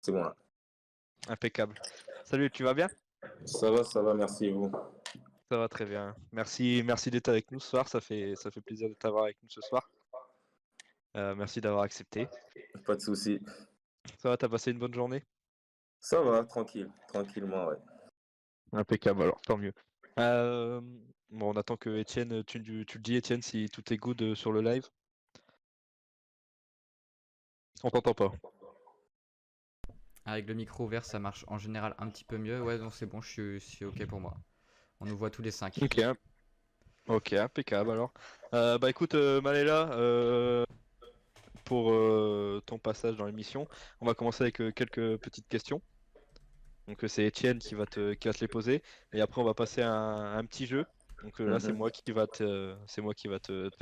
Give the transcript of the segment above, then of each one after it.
C'est bon là. Impeccable. Salut, tu vas bien? Ça va, merci et vous. Ça va très bien. Merci d'être avec nous ce soir. Ça fait plaisir de t'avoir avec nous ce soir. Merci d'avoir accepté. Pas de souci. Ça va, t'as passé une bonne journée? Ça va, tranquille, tranquillement, ouais. Impeccable, alors tant mieux. Euh, bon, on attend que Étienne, tu le dis Étienne, si tout est good sur le live. On t'entend pas. Avec le micro ouvert, ça marche en général un petit peu mieux. Ouais, non, c'est bon, je suis OK pour moi. On nous voit tous les 5. Ok, ok, impeccable alors. Bah écoute, Maléla, pour ton passage dans l'émission, on va commencer avec quelques petites questions. Donc c'est Étienne qui va te les poser. Et après on va passer à un petit jeu. Donc là c'est Mhm. moi qui va te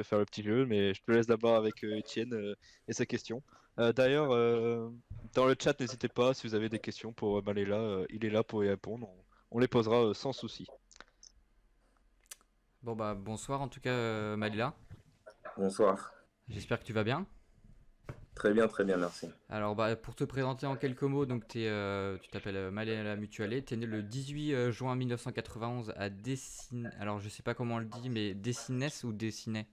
faire le petit jeu, mais je te laisse d'abord avec Étienne et sa question. D'ailleurs, dans le chat, n'hésitez pas si vous avez des questions pour Maléla, il est là pour y répondre. On les posera sans souci. Bon, bah, bonsoir en tout cas, Malila. Bonsoir. J'espère que tu vas bien. Très bien, merci. Alors, bah, pour te présenter en quelques mots, donc tu t'appelles Malila Mutualé. Tu es né le 18 juin 1991 à Dessines. Alors, je sais pas comment on le dit, mais Dessinès ou Dessinet.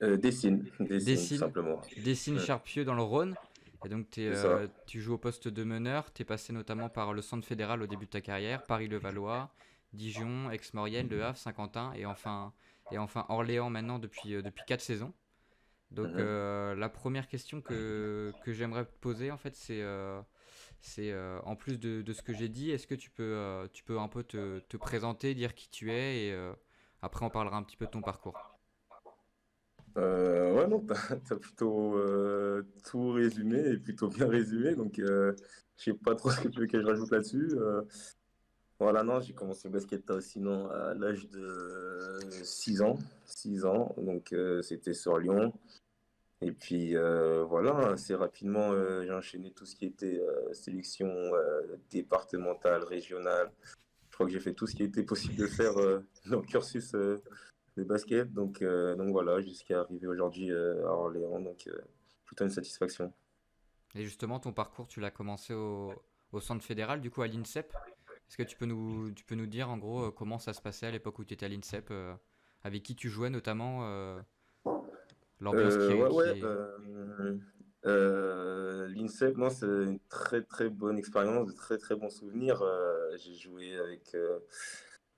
Dessine, tout Dessines. simplement. Dessines Mm. Charpieu dans le Rhône. Et donc, C'est ça. tu joues au poste de meneur. Tu es passé notamment par le Centre fédéral au début de ta carrière, Paris-Levallois, Dijon, Aix-Maurienne, Le Havre, Saint-Quentin et enfin Orléans maintenant depuis 4 saisons. Donc, Mhm. la première question que j'aimerais te poser, en fait, en plus de ce que j'ai dit, est-ce que tu peux un peu te présenter, dire qui tu es et après on parlera un petit peu de ton parcours. Ouais, non, t'as plutôt tout résumé et plutôt bien résumé, donc je sais pas trop ce que tu veux que je rajoute là-dessus. Voilà, non, j'ai commencé le basket sinon à l'âge de 6 ans. 6 ans, donc c'était sur Lyon. Et puis voilà, assez rapidement, j'ai enchaîné tout ce qui était sélection départementale, régionale. Je crois que j'ai fait tout ce qui était possible de faire dans le cursus de basket. Donc voilà, jusqu'à arriver aujourd'hui à Orléans. Donc plutôt une satisfaction. Et justement, ton parcours, tu l'as commencé au Centre fédéral, du coup à l'INSEP. Est-ce que tu peux nous dire en gros comment ça se passait à l'époque où tu étais à l'INSEP, avec qui tu jouais notamment, l'ambiance Ouais, qui ouais. est... L'INSEP, non, c'est une très très bonne expérience, de très très bons souvenirs. J'ai joué avec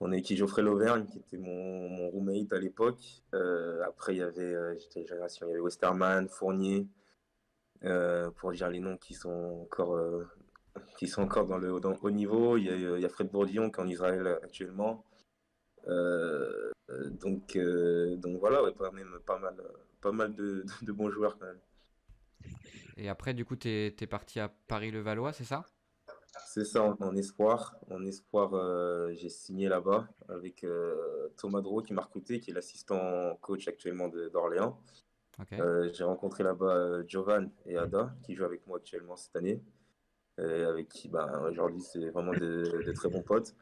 mon équipe Geoffrey Lauvergne, qui était mon roommate à l'époque. Après, il y avait, j'étais de génération, il y avait Westerman, Fournier, pour dire les noms qui sont encore dans le haut niveau. Il y a Fred Bourdillon qui est en Israël actuellement. Donc voilà, ouais, pas mal de bons joueurs quand même. Et après, du coup, t'es parti à Paris-Levallois, c'est ça? C'est ça, en espoir. En espoir, j'ai signé là-bas avec Thomas Drouot qui m'a recruté, qui est l'assistant coach actuellement d'Orléans. Ok. J'ai rencontré là-bas Jovan et Ada, qui jouent avec moi actuellement cette année, avec qui ben, aujourd'hui c'est vraiment de très bons potes.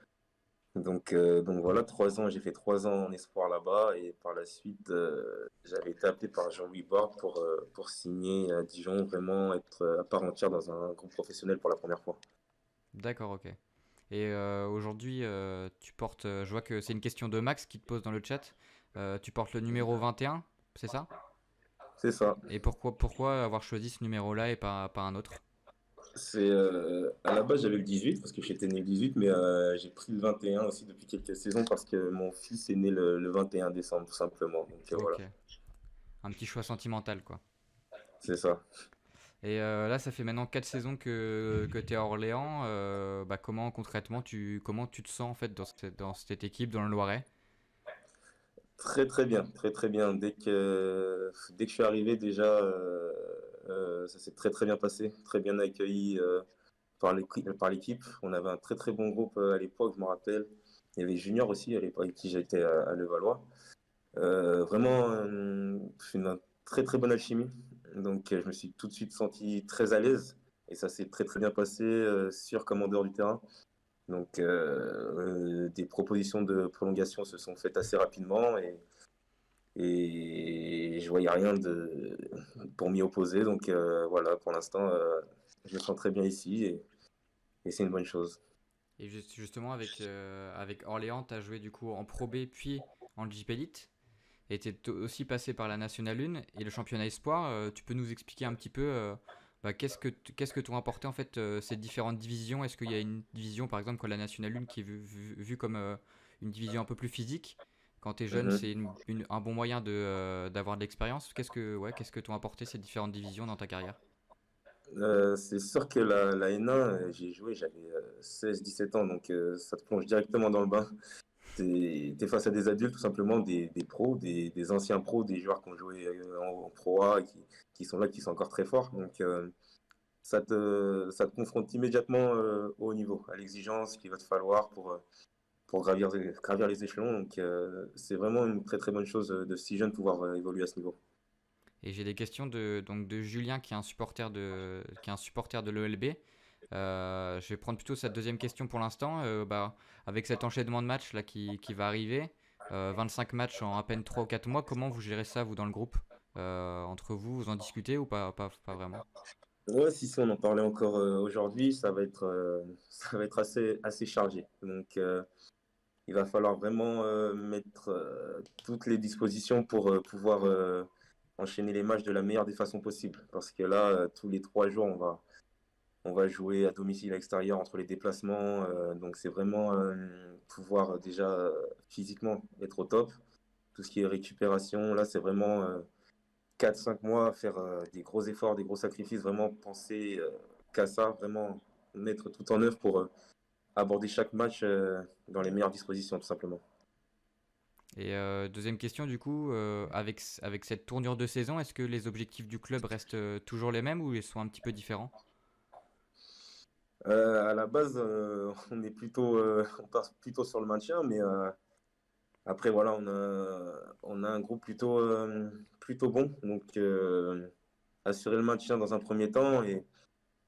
Donc voilà, 3 ans, j'ai fait 3 ans en espoir là-bas et par la suite, j'avais été appelé par Jean-Louis Bord pour signer à Dijon, vraiment être à part entière dans un groupe professionnel pour la première fois. D'accord, ok. Et aujourd'hui, je vois que c'est une question de Max qui te pose dans le chat. Tu portes le numéro 21, c'est ça? C'est ça. Et pourquoi avoir choisi ce numéro-là et pas un autre? C'est à la base j'avais le 18 parce que j'étais né le 18, mais j'ai pris le 21 aussi depuis quelques saisons parce que mon fils est né le 21 décembre tout simplement. Donc voilà, Ok. Un petit choix sentimental, quoi. c'est ça. Et là, ça fait maintenant 4 saisons que tu es à Orléans. Bah, comment tu te sens en fait dans cette équipe, dans le Loiret? Très très bien, très très bien. Dès que je suis arrivé déjà, ça s'est très très bien passé, très bien accueilli par l'équipe. On avait un très très bon groupe à l'époque, je me rappelle. Il y avait Junior aussi à l'époque avec qui j'étais à Levallois. Vraiment une très très bonne alchimie. Donc je me suis tout de suite senti très à l'aise et ça s'est très très bien passé sur comme en dehors du terrain. Donc des propositions de prolongation se sont faites assez rapidement et je voyais rien pour m'y opposer. Donc voilà, pour l'instant je me sens très bien ici et c'est une bonne chose. Et justement, avec Orléans, tu as joué du coup en Pro B puis en JP Elite. Et tu es aussi passé par la Nationale 1 et le championnat Espoir. Tu peux nous expliquer un petit peu qu'est-ce que t'ont apporté en fait ces différentes divisions? Est-ce qu'il y a une division par exemple comme la Nationale 1 qui est vue comme une division un peu plus physique? Quand tu es jeune, Mhm. c'est un bon moyen d'avoir de l'expérience. Qu'est-ce que t'ont apporté ces différentes divisions dans ta carrière? C'est sûr que la N1, j'ai joué, j'avais 16-17 ans, donc ça te plonge directement dans le bain. T'es face à des adultes, tout simplement, des pros, des anciens pros, des joueurs qui ont joué en Pro A, qui sont là, qui sont encore très forts. Donc ça te confronte immédiatement au haut niveau, à l'exigence qu'il va te falloir pour gravir les échelons. Donc c'est vraiment une très très bonne chose de si jeune pouvoir évoluer à ce niveau. Et j'ai des questions de Julien qui est un supporter de l'OLB. Je vais prendre plutôt cette deuxième question pour l'instant. Avec cet enchaînement de matchs là qui va arriver, 25 matchs en à peine 3 ou 4 mois, comment vous gérez ça vous dans le groupe? Entre vous, vous en discutez ou pas vraiment? Ouais, si on en parlait encore aujourd'hui, ça va être assez chargé. Donc, il va falloir vraiment mettre toutes les dispositions pour pouvoir enchaîner les matchs de la meilleure des façons possibles. Parce que là, tous les 3 jours, on va jouer à domicile, à l'extérieur, entre les déplacements. Donc, c'est vraiment pouvoir déjà physiquement être au top. Tout ce qui est récupération, là, c'est vraiment 4-5 mois à faire des gros efforts, des gros sacrifices, vraiment penser qu'à ça, vraiment mettre tout en œuvre pour aborder chaque match dans les meilleures dispositions, tout simplement. Et deuxième question du coup, avec cette tournure de saison, est-ce que les objectifs du club restent toujours les mêmes ou ils sont un petit peu différents? À la base, on part plutôt sur le maintien, mais après, voilà, on a un groupe plutôt bon. Donc, assurer le maintien dans un premier temps et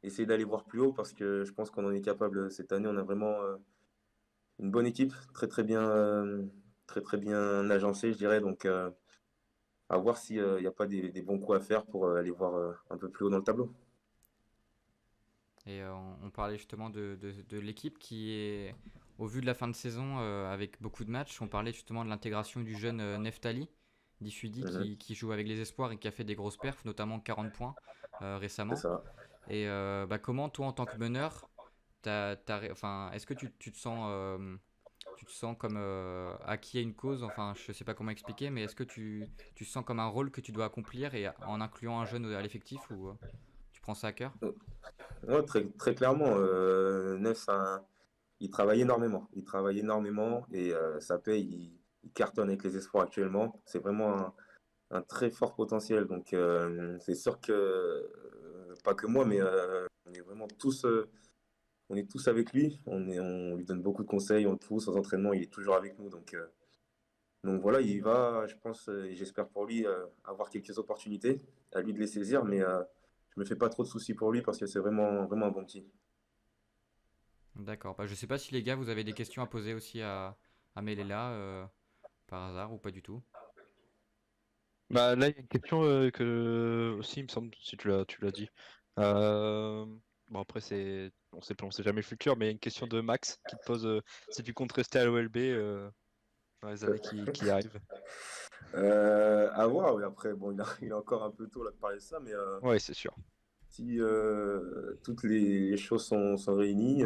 essayer d'aller voir plus haut parce que je pense qu'on en est capable cette année. On a vraiment une bonne équipe, très très bien agencée, je dirais. Donc, à voir s'il n'y a pas des bons coups à faire pour aller voir un peu plus haut dans le tableau. Et on parlait justement de l'équipe qui est, au vu de la fin de saison, avec beaucoup de matchs, on parlait justement de l'intégration du jeune Neftali Difudi Mhm, qui joue avec les espoirs et qui a fait des grosses perfs, notamment 40 points c'est récemment. ça. Et comment toi en tant que meneur, enfin, est-ce que tu te sens comme acquis à une cause, enfin je sais pas comment expliquer, mais est-ce que tu sens comme un rôle que tu dois accomplir et en incluant un jeune à l'effectif ou tu prends ça à cœur? Ouais, très, très clairement, Neuf, il travaille énormément. Il travaille énormément et ça paye. Il cartonne avec les espoirs actuellement. C'est vraiment un très fort potentiel. Donc, c'est sûr que, pas que moi, mais on est tous avec lui. On lui donne beaucoup de conseils, on le pousse aux entraînements. Il est toujours avec nous. Donc voilà, il va, je pense, et j'espère pour lui, avoir quelques opportunités. À lui de les saisir, mais je me fais pas trop de soucis pour lui parce que c'est vraiment, vraiment un bon petit. D'accord. Je sais pas si les gars, vous avez des questions à poser aussi à Melela par hasard ou pas du tout. Bah là, il y a une question que aussi, il me semble, si tu l'as dit. Euh, Bon après on sait jamais le futur, mais il y a une question de Max qui te pose si tu comptes rester à l'OLB dans les années qui arrivent. À voir, oui. Après, bon, il est encore un peu tôt là, de parler de ça, mais Ouais, c'est sûr. si toutes les choses sont réunies,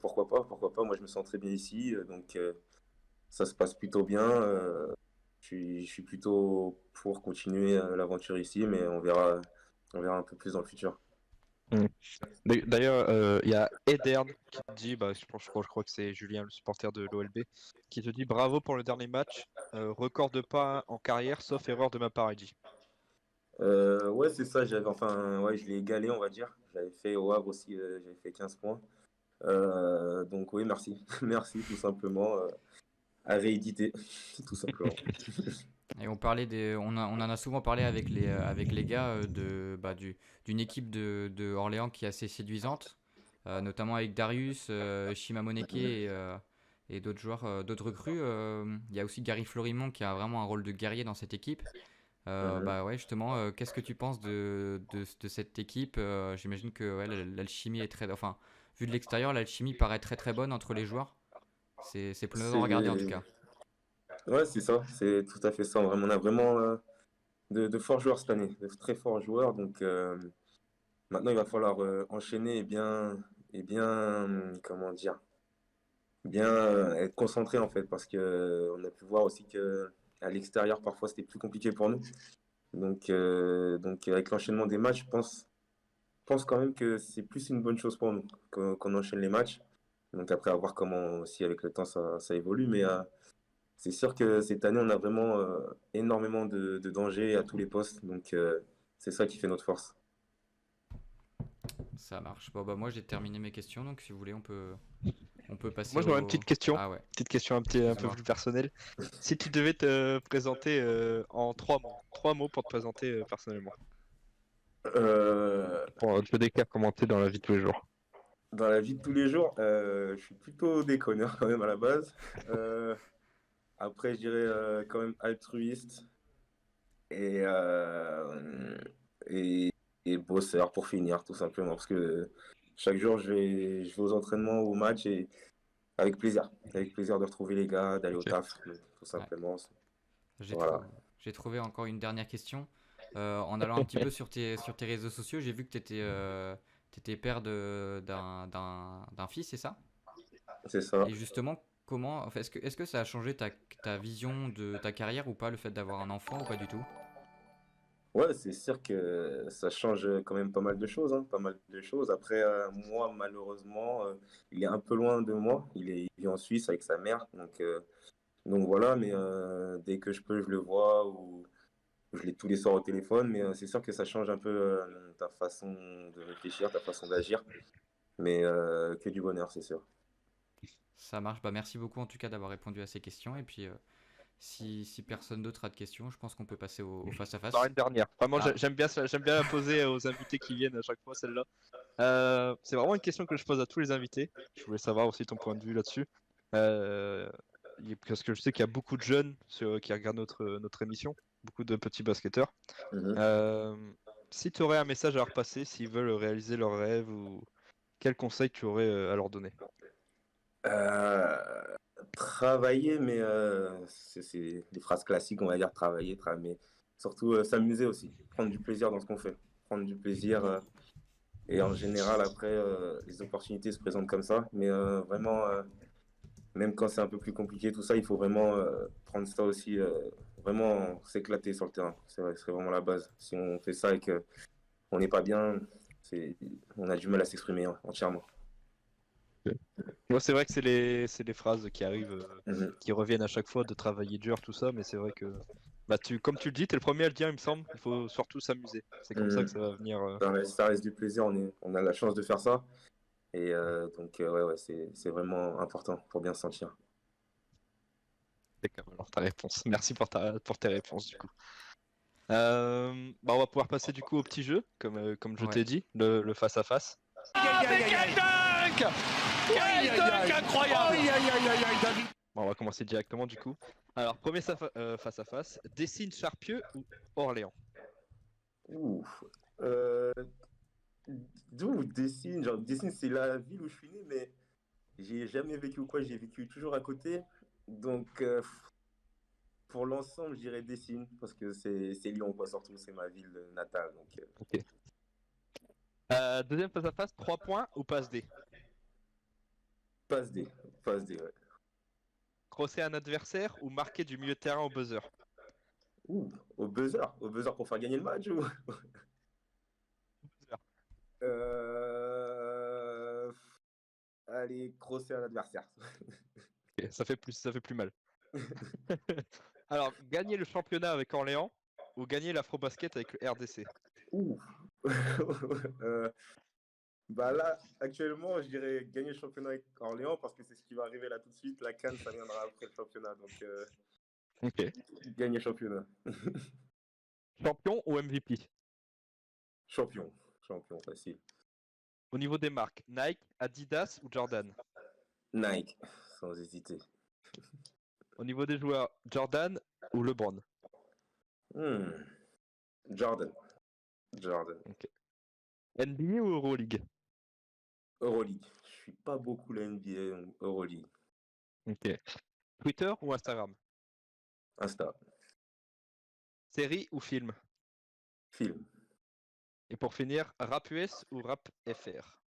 pourquoi pas. Moi, je me sens très bien ici, donc ça se passe plutôt bien. Je suis plutôt pour continuer l'aventure ici, mais on verra un peu plus dans le futur. Mm. D'ailleurs, il y a Edern qui te dit, bah, je crois que c'est Julien, le supporter de l'OLB, qui te dit bravo pour le dernier match, record de pas en carrière, sauf erreur de ma part, il dit. Ouais, c'est ça. Enfin, ouais, je l'ai égalé, on va dire. J'avais fait au Havre aussi, j'avais fait 15 points. Donc oui, merci. Merci, tout simplement. À rééditer, tout simplement. Et on en a souvent parlé avec les gars d'une équipe de Orléans qui est assez séduisante, notamment avec Darius, Shima Moneke et d'autres joueurs, d'autres recrues. Il y a aussi Gary Florimont qui a vraiment un rôle de guerrier dans cette équipe. Mhm. Bah ouais, justement, qu'est-ce que tu penses de cette équipe? J'imagine que ouais, l'alchimie est très... Enfin, vu de l'extérieur, l'alchimie paraît très très bonne entre les joueurs. C'est plaisant à regarder en tout C'est cas. ouais, c'est ça, c'est tout à fait ça. On a vraiment de forts joueurs cette année, de très forts joueurs. Donc maintenant, il va falloir enchaîner et bien, comment dire, bien être concentré en fait, parce que on a pu voir aussi que à l'extérieur parfois c'était plus compliqué pour nous. Donc avec l'enchaînement des matchs, je pense quand même que c'est plus une bonne chose pour nous qu'on enchaîne les matchs. Donc après, à voir comment aussi avec le temps ça évolue. Mais c'est sûr que cette année, on a vraiment énormément de dangers à tous les postes. Donc c'est ça qui fait notre force. Ça marche. Bon bah moi j'ai terminé mes questions, donc si vous voulez on peut passer Moi, j'aurais une au... petite Ah ouais, question un peu excuse-moi. plus personnelle. Si tu devais te présenter en trois mots pour te présenter personnellement, Euh, pour te décrire comment t'es dans la vie de tous les jours. Dans la vie de tous les jours, je suis plutôt déconneur quand même à la base. Euh, Après, je dirais quand même altruiste et, euh, et, et bosseur pour finir, tout simplement. Parce que chaque jour, je vais aux entraînements, aux matchs et avec plaisir. Avec plaisir de retrouver les gars, d'aller au Ok. taf, tout Ouais. simplement. J'ai Voilà. trou- j'ai trouvé encore une dernière question. En allant un petit peu sur tes réseaux sociaux, j'ai vu que t'étais père d'un fils, c'est ça? C'est ça. Et justement, comment, enfin, est-ce que ça a changé ta vision de ta carrière ou pas, le fait d'avoir un enfant ou pas du tout? Ouais, c'est sûr que ça change quand même pas mal de choses, hein, pas mal de choses. Après, moi, malheureusement, il est un peu loin de moi. Il vit en Suisse avec sa mère. Donc voilà, mais dès que je peux, je le vois ou je l'ai tous les soirs au téléphone. Mais c'est sûr que ça change un peu ta façon de réfléchir, ta façon d'agir. Mais que du bonheur, c'est sûr. Ça marche. Bah, merci beaucoup en tout cas d'avoir répondu à ces questions. Et puis, si personne d'autre a de questions, je pense qu'on peut passer au Non, face-à-face. une dernière. Vraiment, Ah, j'aime bien la poser aux invités qui viennent à chaque fois, celle-là. C'est vraiment une question que je pose à tous les invités. Je voulais savoir aussi ton point de vue là-dessus. Euh, Parce que je sais qu'il y a beaucoup de jeunes qui regardent notre émission, beaucoup de petits basketteurs. Mhm. Euh, Si tu aurais un message à leur passer, s'ils veulent réaliser leurs rêves, ou quel conseil tu aurais à leur donner? Euh, Travailler, mais c'est des phrases classiques, on va dire travailler, mais surtout s'amuser aussi, prendre du plaisir dans ce qu'on fait, prendre du plaisir. Et en général, après, les opportunités se présentent comme ça, mais vraiment, même quand c'est un peu plus compliqué, tout ça, il faut vraiment prendre ça aussi, vraiment s'éclater sur le terrain. C'est vrai, c'est vraiment la base. Si on fait ça et qu'on n'est pas bien, on a du mal à s'exprimer hein, entièrement. Moi, c'est vrai que c'est les phrases qui arrivent, Mhm. qui reviennent à chaque fois, de travailler dur, tout ça, mais c'est vrai que, bah, comme tu le dis, t'es le premier à le dire, il me semble, il faut surtout s'amuser. C'est comme ça Mhm. que ça va venir. Ça reste du plaisir, on a la chance de faire ça. Et donc, ouais, ouais, c'est vraiment important pour bien se sentir. D'accord, alors ta réponse. Merci pour tes réponses, du coup. Bah, on va pouvoir passer du coup au petit jeu, comme je ouais. t'ai dit, le face-à-face. Bon, on va commencer directement du coup. Alors, premier face-à-face, Dessine Charpieu ou Orléans? Ouh. Euh, D'où Dessine? Genre, Dessine, c'est la ville où je suis né, mais j'ai jamais vécu ou quoi, j'ai vécu toujours à côté. Donc, pour l'ensemble, je dirais Dessine, parce que c'est Lyon, quoi, surtout, c'est ma ville natale. Donc, Ok. Deuxième face-à-face, 3 points ou passe D? passe D, passe D, ouais. Crosser un adversaire ou marquer du milieu de terrain au buzzer? Ouh, au buzzer pour faire gagner le match ou? Buzzer. Euh... Allez, crosser un adversaire. Ok, ça fait plus mal. Alors, gagner le championnat avec Orléans ou gagner l'Afrobasket avec le RDC? Ouh. Euh, Bah là, actuellement, je dirais gagner le championnat avec Orléans parce que c'est ce qui va arriver là tout de suite. La CAN, ça viendra après le championnat. Donc, Ok. gagner le championnat. Champion ou MVP? Champion. Champion, facile. Au niveau des marques, Nike, Adidas ou Jordan? Nike, sans hésiter. Au niveau des joueurs, Jordan ou LeBron? Hmm, Jordan. Jordan. Ok. NBA ou Euroleague? Euroleague. Je suis pas beaucoup la NBA, Euroleague. Ok. Twitter ou Instagram? Insta. Série ou film? Film. Et pour finir, rap US ou rap FR?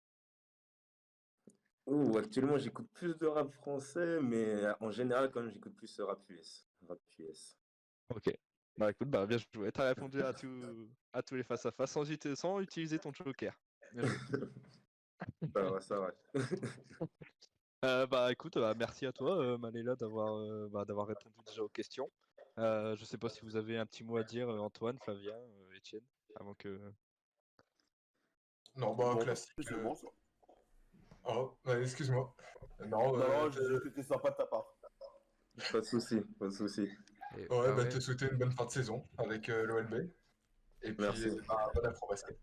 Ouh, actuellement, j'écoute plus de rap français, mais en général, quand même, j'écoute plus rap US. Rap US. Ok. Bah écoute, bah bien joué. T'as répondu à tous les face-à-face sans utiliser ton joker. Bien joué. Ça va, ça va. Bah écoute, merci à toi, Maléla, d'avoir répondu déjà aux questions. Je sais pas si vous avez un petit mot à dire, Antoine, Flavien, Étienne, avant que. Non, bah, Bon, classique. c'est bon ça. Oh, excuse-moi. Non, Non, je disais que c'était sympa de ta part. Pas de souci, pas de souci. Et, ouais, bah bah, ouais. te souhaiter une bonne fin de saison avec l'OLB. Et puis, Merci. bah, bon après-basket.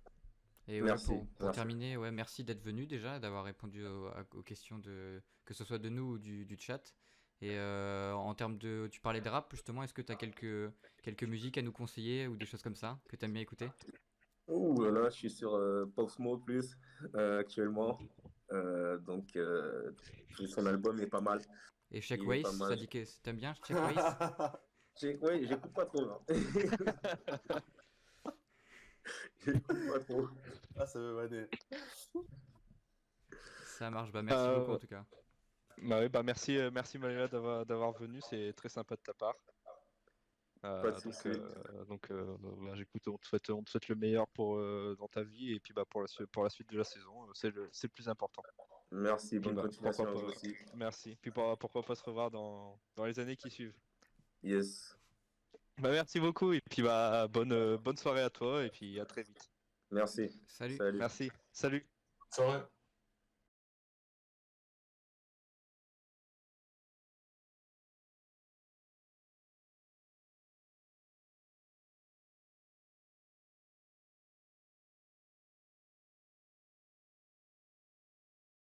Et ouais, Merci, pour merci. terminer, ouais, merci d'être venu déjà, d'avoir répondu aux questions que ce soit de nous ou du chat. Et en termes de, tu parlais de rap justement, est-ce que tu as quelques musiques à nous conseiller ou des choses comme ça que tu aimes bien écouter? Ouh là là, je suis sur Pop Smoke plus actuellement. Donc, son album est pas mal. Et Check Il est pas Waist, ça mal. dit que t'aimes bien Check Waist? Ouais, j'écoute pas trop. Hein. J'écoute pas trop. Ah, ça veut maner. Ça marche, bah merci beaucoup en tout cas. Bah oui, bah merci Maléla d'avoir venu, c'est très sympa de ta part. Pas de souci. Bah, j'écoute, on te souhaite le meilleur dans ta vie et puis bah pour la suite de la saison, c'est le plus important. Merci, Puis bonne bah continuation pourquoi à vous pas, aussi. merci. Puis pourquoi pas se revoir dans les années qui suivent. Yes. Bah merci beaucoup et puis bah bonne soirée à toi et puis à très vite. Merci. Salut. Salut. Merci. Salut. Soirée.